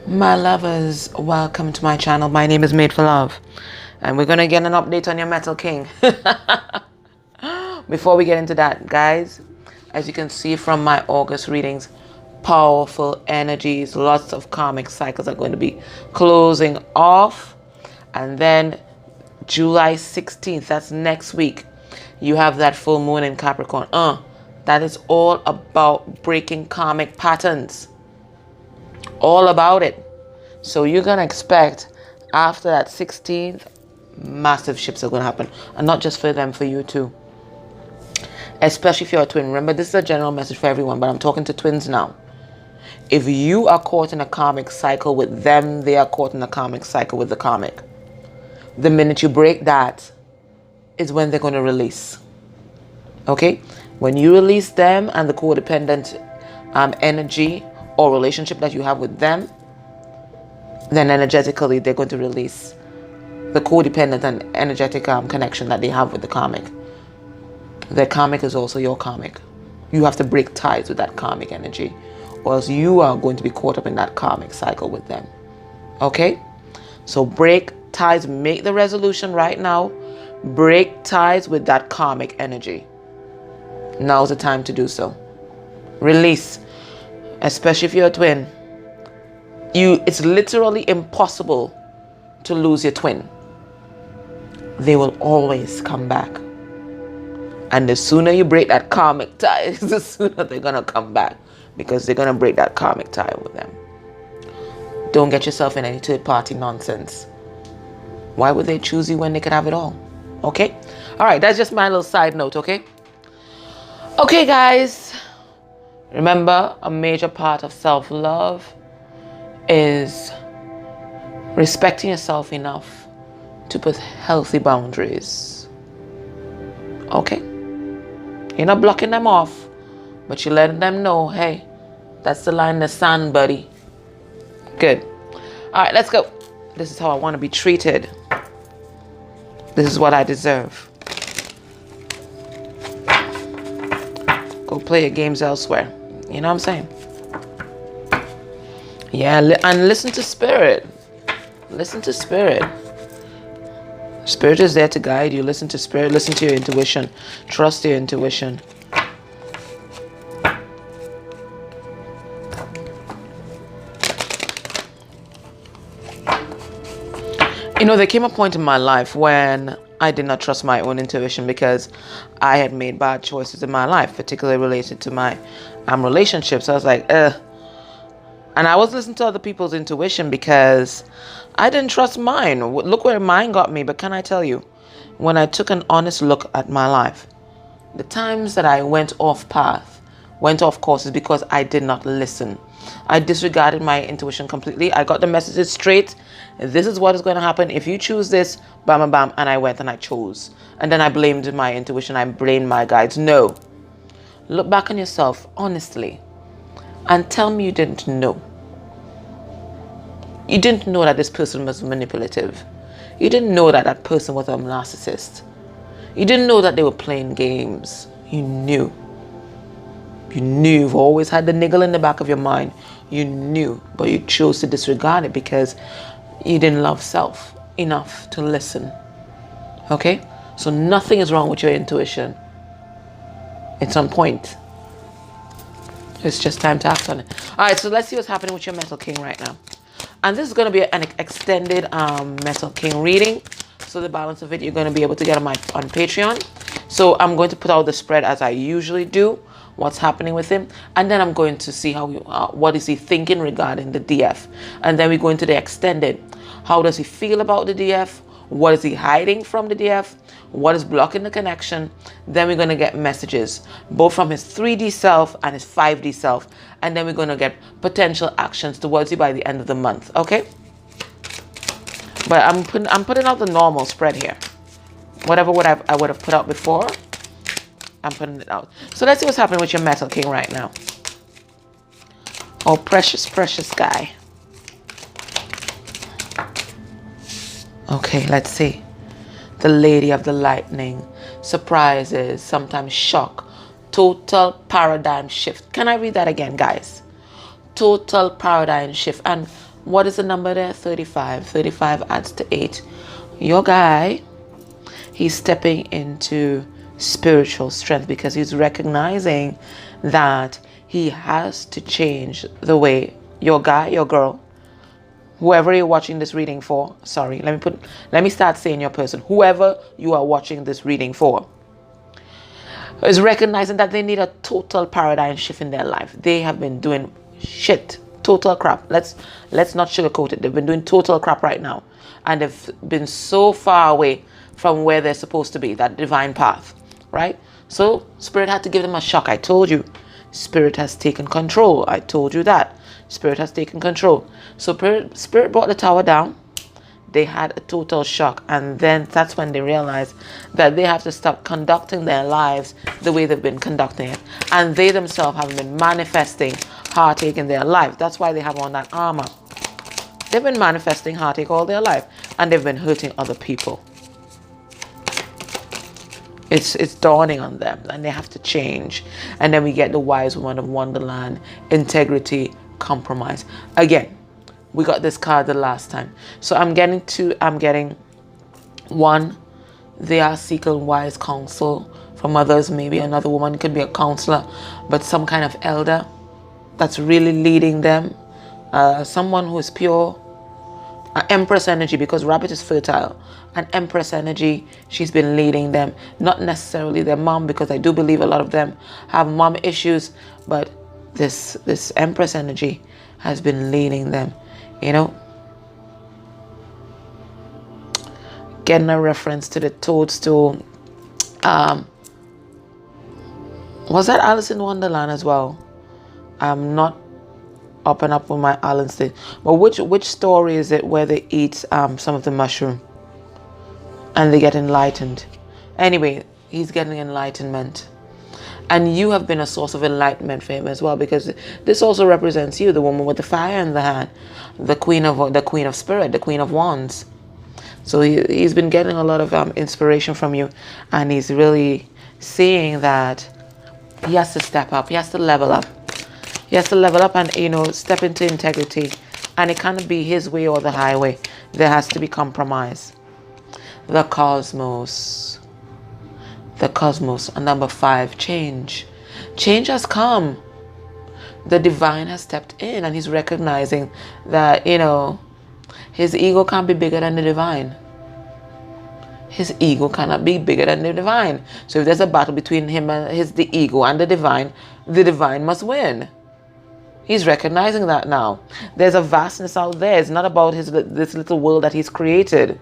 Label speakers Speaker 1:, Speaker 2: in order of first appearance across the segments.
Speaker 1: My lovers, welcome to my channel. My name is Made for Love, and we're gonna get an update on your Metal King. Before we get into that, guys, as you can see from my August readings, powerful energies, lots of karmic cycles are going to be closing off, and then July 16th, that's next week, you have that full moon in Capricorn. That is all about breaking karmic patterns. All about it. So you're gonna expect after that 16th, massive shifts are gonna happen, and not just for them, for you too. Especially if you're a twin. Remember, this is a general message for everyone, but I'm talking to twins now. If you are caught in a karmic cycle with them, they are caught in a karmic cycle with the karmic. The minute you break that is when they're going to release. Okay? When you release them and the codependent energy or relationship that you have with them, then energetically they're going to release the codependent and energetic connection that they have with the karmic. Their karmic is also your karmic. You have to break ties with that karmic energy, or else you are going to be caught up in that karmic cycle with them. Okay? So break ties, make the resolution right now. Break ties with that karmic energy. Now's the time to do so. Release. Especially if you're a twin. It's literally impossible to lose your twin. They will always come back. And the sooner you break that karmic tie, the sooner they're going to come back. Because they're going to break that karmic tie with them. Don't get yourself in any third-party nonsense. Why would they choose you when they could have it all? Okay? Alright, that's just my little side note, okay? Okay, guys. Remember, a major part of self-love is respecting yourself enough to put healthy boundaries. Okay? You're not blocking them off, but you're letting them know, hey, that's the line in the sand, buddy. Good. Alright, let's go. This is how I want to be treated. This is what I deserve. Go play your games elsewhere. You know what I'm saying? Yeah, and listen to spirit. Listen to spirit. Spirit is there to guide you. Listen to spirit. Listen to your intuition. Trust your intuition. You know, there came a point in my life when I did not trust my own intuition because I had made bad choices in my life, particularly related to my relationships. I was like, And I was listening to other people's intuition because I didn't trust mine. Look where mine got me. But can I tell you, when I took an honest look at my life, the times that I went off path, went off course, is because I did not listen. I disregarded my intuition completely. I got the messages straight. This is what is going to happen. If you choose this, bam, bam, bam. And I went and I chose. And then I blamed my intuition. I blamed my guides. No. Look back on yourself honestly and tell me you didn't know. You didn't know that this person was manipulative. You didn't know that that person was a narcissist. You didn't know that they were playing games. You knew. You knew. You've always had the niggle in the back of your mind. You knew, but you chose to disregard it because you didn't love self enough to listen. Okay? So nothing is wrong with your intuition. It's on point. It's just time to act on it. Alright, so let's see what's happening with your Metal King right now. And this is going to be an extended Metal King reading. So the balance of it you're going to be able to get on Patreon. So I'm going to put out the spread as I usually do. What's happening with him. And then I'm going to see what is he thinking regarding the DF. And then we go into the extended. How does he feel about the DF? What is he hiding from the DF? What is blocking the connection? Then we're going to get messages, both from his 3D self and his 5D self. And then we're going to get potential actions towards you by the end of the month. Okay? But I'm putting out the normal spread here. Whatever I would have put out before, I'm putting it out. So let's see what's happening with your Metal King right now. Oh, precious, precious guy. Okay, let's see. The Lady of the Lightning. Surprises, sometimes shock. Total paradigm shift. Can I read that again, guys? Total paradigm shift. And What is the number there? 35. 35 adds to 8. Your guy, he's stepping into spiritual strength because he's recognizing that he has to change the way your guy, your girl, whoever you're watching this reading for, sorry, let me start saying your person, whoever you are watching this reading for, is recognizing that they need a total paradigm shift in their life. They have been doing shit, total crap. Let's not sugarcoat it. They've been doing total crap right now, and they've been so far away from where they're supposed to be, that divine path, right? So Spirit had to give them a shock. I told you, Spirit has taken control. I told you that. Spirit has taken control. So Spirit brought the tower down. They had a total shock, and then that's when they realized that they have to stop conducting their lives the way they've been conducting it, and they themselves have been manifesting heartache in their life. That's why they have on that armor. They've been manifesting heartache all their life, and they've been hurting other people. It's dawning on them, and they have to change. And then we get the wise woman of Wonderland, integrity, compromise. Again, we got this card the last time. So I'm getting 1, they are seeking wise counsel from others. Maybe another woman, could be a counselor, but some kind of elder that's really leading them. Someone who is pure. Empress energy, because rabbit is fertile. An empress energy, she's been leading them. Not necessarily their mom, because I do believe a lot of them have mom issues, but this empress energy has been leading them. You know, getting a reference to the toadstool. Was that Alice in Wonderland as well? I'm not up and up with my Alice thing. But which story is it where they eat some of the mushroom and they get enlightened? Anyway, he's getting enlightenment. And you have been a source of enlightenment for him as well, because this also represents you, the woman with the fire in the hand, the queen of spirit, the queen of wands. So he's been getting a lot of inspiration from you, and he's really seeing that he has to step up, he has to level up. He has to level up and, step into integrity. And it can't be his way or the highway. There has to be compromise. The cosmos. The cosmos. And number 5, change. Change has come. The divine has stepped in, and he's recognizing that, his ego can't be bigger than the divine. His ego cannot be bigger than the divine. So if there's a battle between him and the ego and the divine must win. He's recognizing that now. There's a vastness out there. It's not about this little world that he's created.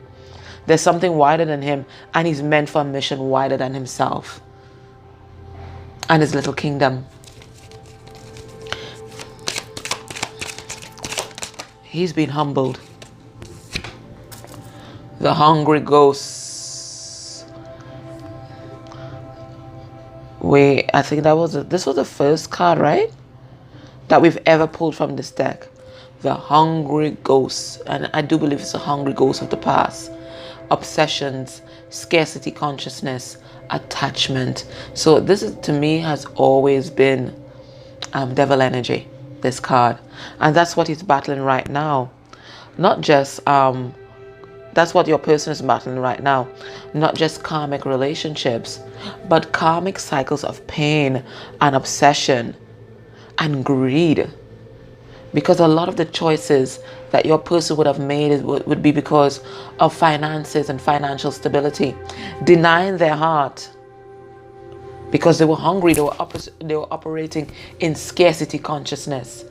Speaker 1: There's something wider than him, and he's meant for a mission wider than himself and his little kingdom. He's been humbled. The hungry ghosts. Wait, I think this was the first card, right? That we've ever pulled from this deck. The hungry ghosts. And I do believe it's a hungry ghost of the past. Obsessions, scarcity consciousness, attachment. So this is, to me, has always been devil energy, this card. And that's what he's battling right now. Not just, that's what your person is battling right now. Not just karmic relationships, but karmic cycles of pain and obsession and greed. Because a lot of the choices that your person would have made would be because of finances and financial stability, denying their heart because they were hungry. They were operating in scarcity consciousness.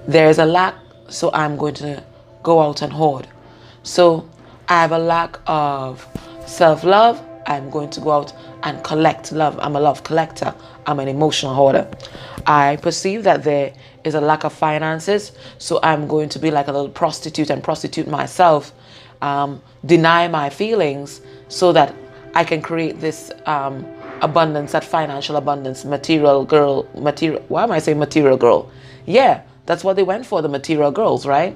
Speaker 1: There is a lack, so I'm going to go out and hoard. So I have a lack of self-love. I'm going to go out and collect love. I'm a love collector. I'm an emotional hoarder. I perceive that there is a lack of finances, so I'm going to be like a little prostitute and prostitute myself, deny my feelings so that I can create this abundance, that financial abundance, material girl. Why am I saying material girl? Yeah, that's what they went for, the material girls, right?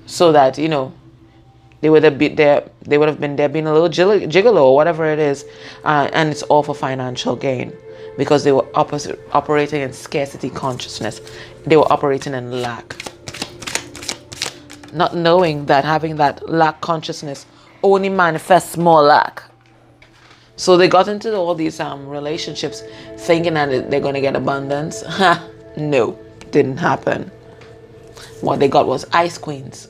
Speaker 1: So that, they would have been there being a little gigolo or whatever it is, and it's all for financial gain, because they were operating in scarcity consciousness. They were operating in lack. not knowing that having that lack consciousness only manifests more lack. So they got into all these relationships thinking that they're going to get abundance. No, didn't happen. What they got was ice queens.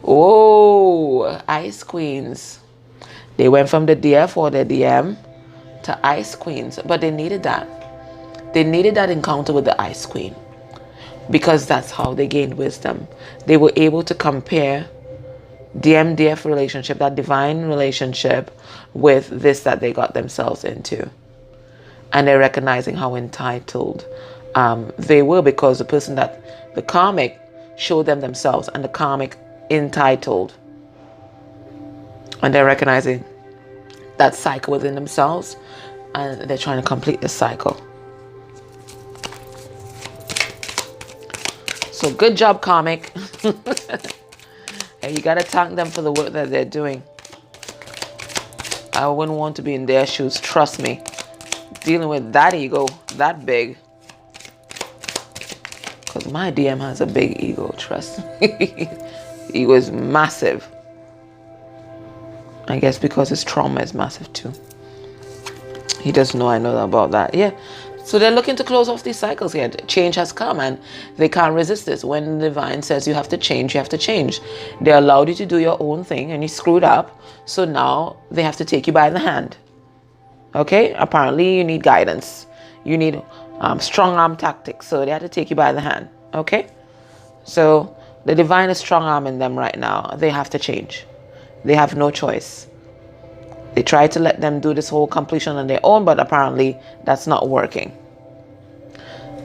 Speaker 1: Oh, ice queens. They went from the DF or the DM to ice queens. But they needed that. They needed that encounter with the ice queen. Because that's how they gained wisdom. They were able to compare DMDF relationship, that divine relationship, with this that they got themselves into. And they're recognizing how entitled they were, because the person that the karmic showed them themselves, and the karmic entitled. And they're recognizing that cycle within themselves, and they're trying to complete this cycle. So good job, karmic. And you gotta thank them for the work that they're doing. I wouldn't want to be in their shoes, trust me. Dealing with that ego, that big. Because my DM has a big ego, trust me. Ego is massive. I guess because his trauma is massive too. He doesn't know I know about that. Yeah. So they're looking to close off these cycles here. Change has come and they can't resist this. When the divine says you have to change, you have to change. They allowed you to do your own thing and you screwed up. So now they have to take you by the hand. Okay? Apparently you need guidance. You need strong arm tactics. So they have to take you by the hand. Okay? So the divine is strong arming them right now. They have to change. They have no choice. They try to let them do this whole completion on their own, but apparently that's not working.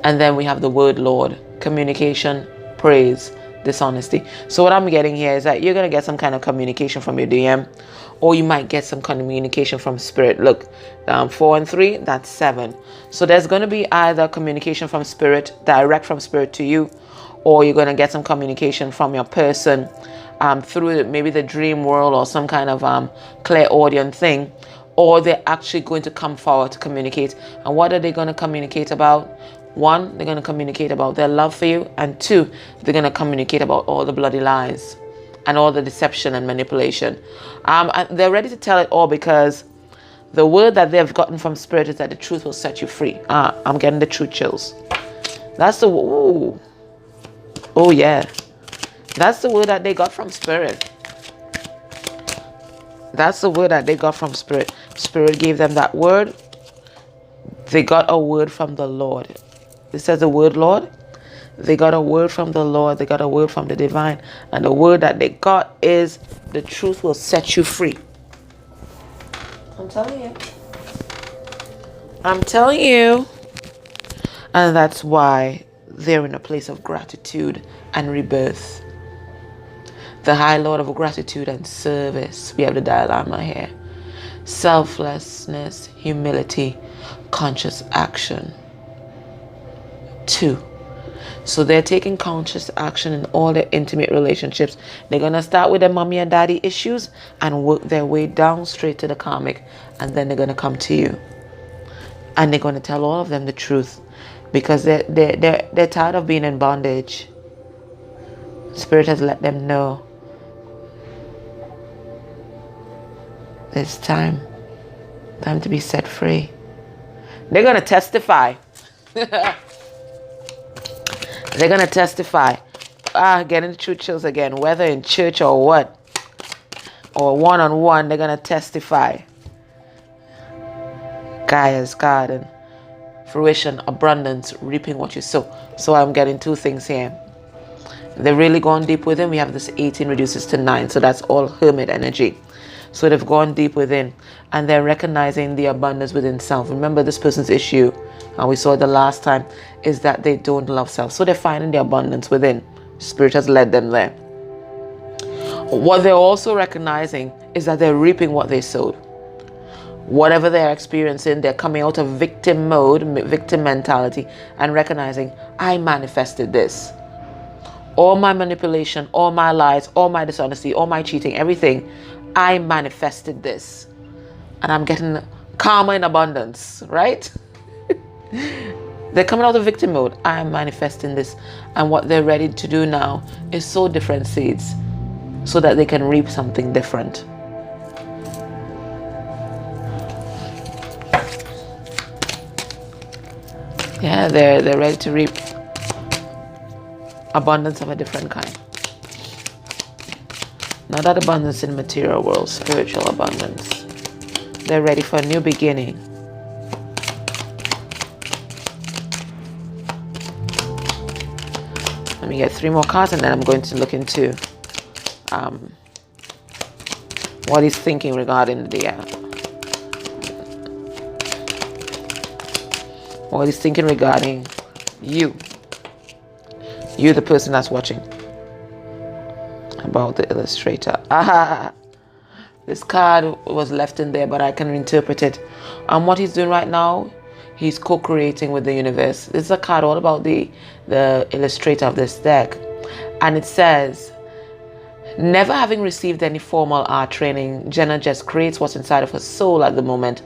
Speaker 1: And then we have the word Lord, communication, praise, dishonesty. So what I'm getting here is that you're going to get some kind of communication from your DM, or you might get some communication from spirit. Look, 4 and 3, that's 7. So there's going to be either communication from spirit, direct from spirit to you, or you're going to get some communication from your person through maybe the dream world or some kind of clairaudient thing, or they're actually going to come forward to communicate. And what are they going to communicate about? 1, they're going to communicate about their love for you, and 2, they're going to communicate about all the bloody lies and all the deception and manipulation. And they're ready to tell it all, because the word that they've gotten from spirit is that the truth will set you free. I'm getting the truth chills. That's the ooh. Oh yeah. That's the word that they got from spirit. That's the word that they got from spirit. Spirit gave them that word. They got a word from the Lord. It says the word Lord. They got a word from the Lord. They got a word from the divine. And the word that they got is the truth will set you free. I'm telling you. I'm telling you. And that's why they're in a place of gratitude and rebirth. The High Lord of gratitude and service. We have the dilemma here. Selflessness, humility, conscious action. 2. So they're taking conscious action in all their intimate relationships. They're going to start with their mommy and daddy issues and work their way down straight to the karmic. And then they're going to come to you. And they're going to tell all of them the truth. Because they're tired of being in bondage. Spirit has let them know. It's time to be set free. They're going to testify. They're going to testify. Getting the truth chills again. Whether in church or what. Or one-on-one, they're going to testify. Gaia's garden. Fruition, abundance, reaping what you sow. So I'm getting 2 things here. They're really going deep within. We have this 18 reduces to 9. So that's all hermit energy. So they've gone deep within, and they're recognizing the abundance within self. Remember, this person's issue, and we saw it the last time, is that they don't love self. So they're finding the abundance within. Spirit has led them there. What they're also recognizing is that they're reaping what they sowed. Whatever they're experiencing, they're coming out of victim mode, victim mentality, and recognizing, I manifested this. All my manipulation, all my lies, all my dishonesty, all my cheating, everything, I manifested this. And I'm getting karma in abundance, right? They're coming out of victim mode. I'm manifesting this. And what they're ready to do now is sow different seeds so that they can reap something different. Yeah, they're ready to reap abundance of a different kind. Not that abundance in the material world, spiritual abundance. They're ready for a new beginning. Let me get 3 more cards and then I'm going to look into what he's thinking regarding what he's thinking regarding you. You, the person that's watching. About the illustrator. This card was left in there, but I can interpret it. What he's doing right now, he's co-creating with the universe. This is a card all about the illustrator of this deck. And it says, never having received any formal art training, Jenna just creates what's inside of her soul at the moment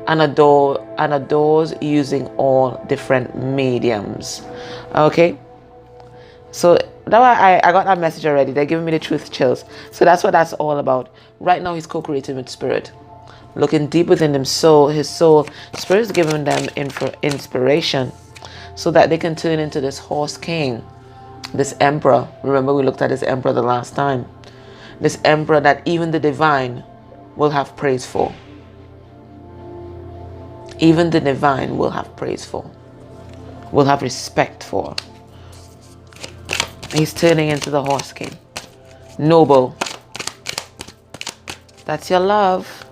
Speaker 1: and adores using all different mediums. Okay? So that I got that message already. They're giving me the truth chills. So that's what that's all about. Right now he's co-creating with spirit. Looking deep within his soul. Spirit is giving them inspiration so that they can turn into this horse king. This emperor. Remember we looked at this emperor the last time. This emperor that even the divine will have praise for. Even the divine will have praise for. Will have respect for. He's turning into the horse king. Noble. That's your love.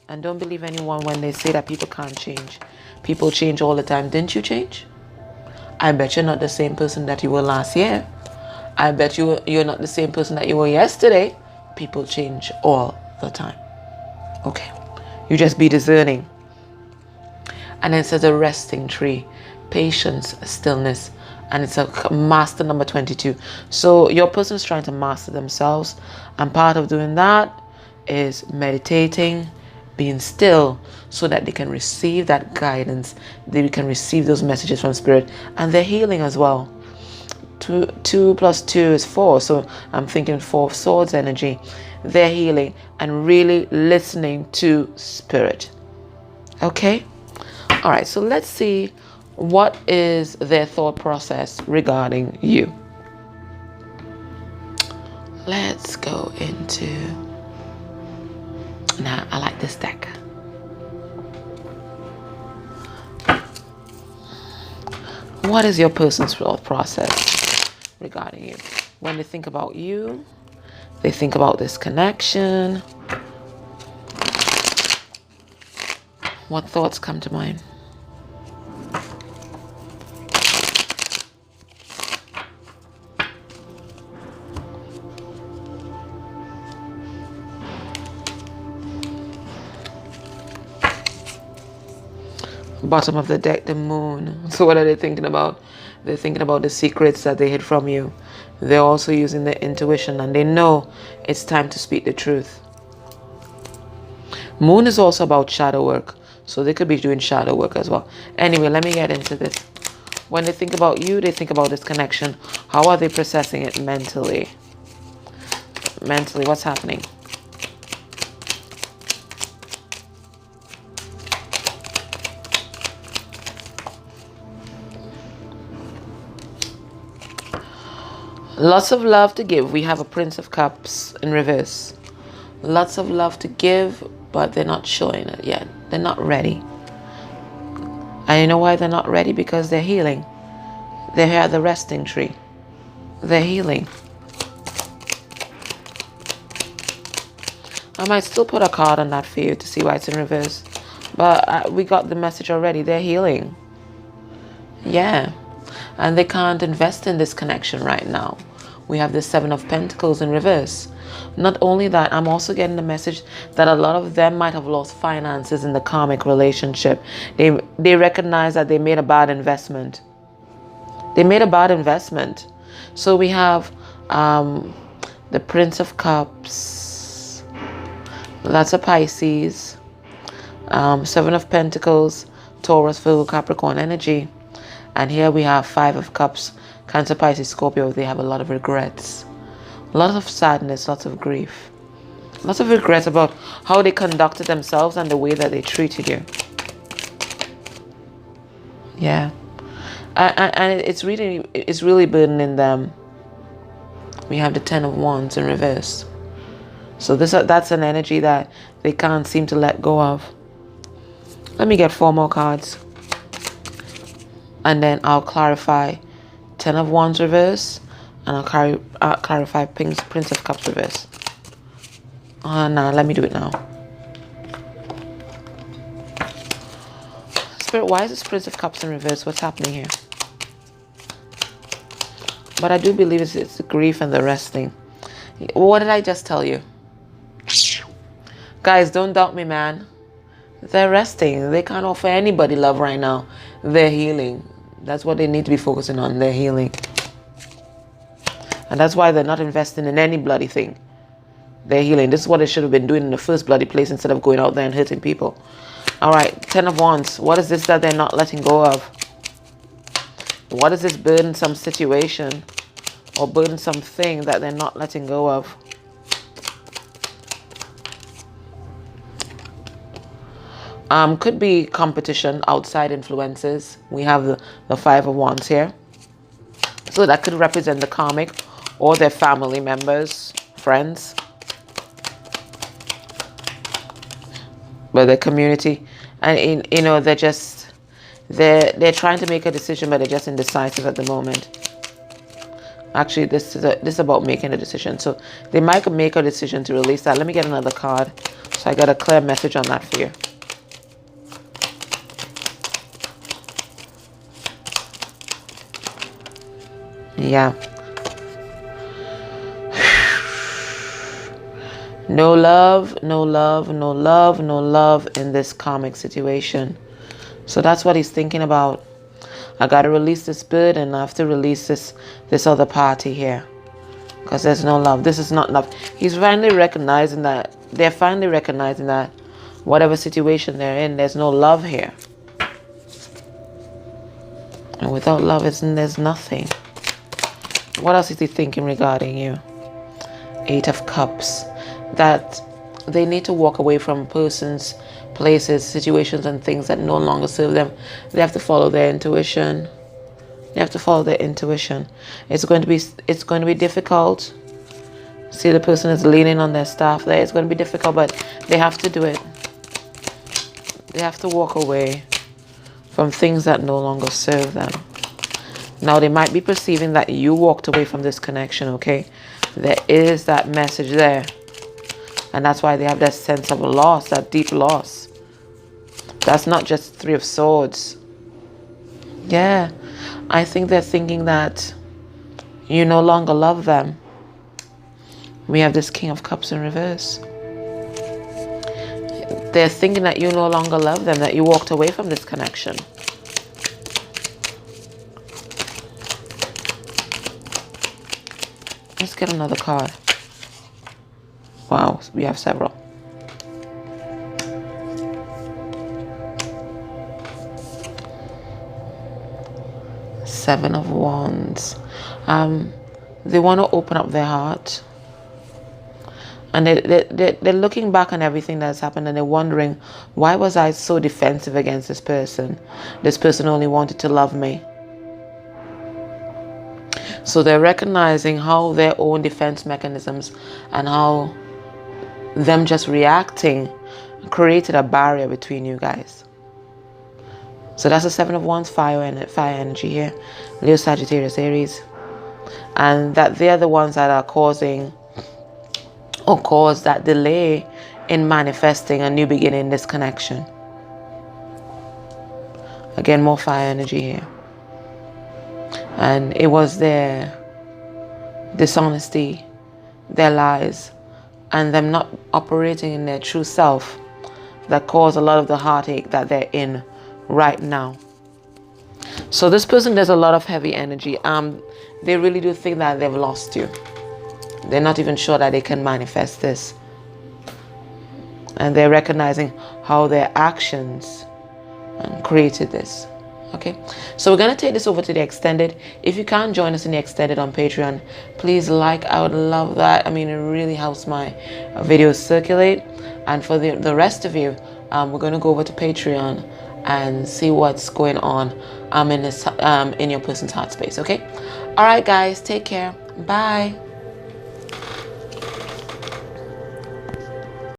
Speaker 1: And don't believe anyone when they say that people can't change. People change all the time. Didn't you change? I bet you're not the same person that you were last year. I bet you're not the same person that you were yesterday. People change all the time. Okay. You just be discerning. And then it says a resting tree. Patience, stillness. And it's a master number 22. So your person is trying to master themselves. And part of doing that is meditating, being still, so that they can receive that guidance. They can receive those messages from spirit. And they're healing as well. 2 plus 2 is 4. So I'm thinking 4 of swords energy. They're healing and really listening to spirit. Okay? All right. So let's see. What is their thought process regarding you? Let's go into... Now, I like this deck. What is your person's thought process regarding you? When they think about you, they think about this connection. What thoughts come to mind? Bottom of the deck, the moon. So what are they thinking about? They're thinking about the secrets that they hid from you. They're also using their intuition and they know it's time to speak the truth. Moon is also about shadow work. So they could be doing shadow work as well. Anyway, let me get into this. When they think about you, they think about this connection. How are they processing it mentally? Mentally, what's happening? Lots of love to give. We have a Prince of Cups in reverse. Lots of love to give, but they're not showing it yet. They're not ready. And you know why they're not ready? Because they're healing. They're here at the resting tree. They're healing. I might still put a card on that for you to see why it's in reverse. But we got the message already. They're healing. Yeah. And they can't invest in this connection right now. We have the 7 of Pentacles in reverse. Not only that, I'm also getting the message that a lot of them might have lost finances in the karmic relationship. They recognize that they made a bad investment. They made a bad investment. So we have the Prince of Cups. That's a Pisces. 7 of Pentacles. Taurus, Virgo, Capricorn energy. And here we have 5 of Cups, Cancer, Pisces, Scorpio. They have a lot of regrets, a lot of sadness, lots of grief, lots of regrets about how they conducted themselves and the way that they treated you. Yeah. And it's really burdening them. We have the 10 of Wands in reverse. So that's an energy that they can't seem to let go of. Let me get 4 more cards. And then I'll clarify 10 of Wands reverse. And I'll clarify Prince of Cups reverse. No, let me do it now. Spirit, why is this Prince of Cups in reverse? What's happening here? But I do believe it's the grief and the resting. What did I just tell you? Guys, don't doubt me, man. They're resting. They can't offer anybody love right now. They're healing. That's what they need to be focusing on. They're healing. And that's why they're not investing in any bloody thing. They're healing. This is what they should have been doing in the first bloody place instead of going out there and hurting people. All right, 10 of Wands. What is this that they're not letting go of? What is this burdensome situation or burdensome thing that they're not letting go of? Could be competition, outside influences. We have the 5 of Wands here. So that could represent the karmic or their family members, friends. But their community. And, you know, they're trying to make a decision, but they're just indecisive at the moment. Actually, this is about making a decision. So they might make a decision to release that. Let me get another card. So I got a clear message on that for you. Yeah. No love, no love, no love, no love in this karmic situation. So that's what he's thinking about. I got to release this burden. I have to release this other party here. Because there's no love. This is not love. He's finally recognizing that. They're finally recognizing that whatever situation they're in, there's no love here. And without love, there's nothing. What else is he thinking regarding you? 8 of Cups. That they need to walk away from persons, places, situations, and things that no longer serve them. They have to follow their intuition. They have to follow their intuition. It's going to be difficult. See, the person is leaning on their staff there. It's going to be difficult, but they have to do it. They have to walk away from things that no longer serve them. Now, they might be perceiving that you walked away from this connection, okay? There is that message there. And that's why they have that sense of loss, that deep loss. That's not just 3 of Swords. Yeah. I think they're thinking that you no longer love them. We have this King of Cups in reverse. They're thinking that you no longer love them, that you walked away from this connection. Let's get another card. Wow, we have several. Seven of Wands. They want to open up their heart. And they're looking back on everything that's happened and they're wondering, why was I so defensive against this person? This person only wanted to love me. So they're recognizing how their own defense mechanisms and how them just reacting created a barrier between you guys. So that's the 7 of Wands, fire energy here. Leo, Sagittarius, Aries. And that they're the ones that are causing or cause that delay in manifesting a new beginning in this connection. Again, more fire energy here. And it was their dishonesty, their lies, and them not operating in their true self that caused a lot of the heartache that they're in right now. So this person, there's a lot of heavy energy. They really do think that they've lost you. They're not even sure that they can manifest this. And they're recognizing how their actions and created this. Okay, so we're gonna take this over to the extended. If you can't join us in the extended on Patreon, please like. I would love that. I mean, it really helps my videos circulate. And for the rest of you, we're gonna go over to Patreon and see what's going on in this in your person's heart space. Okay, all right, guys, take care. Bye.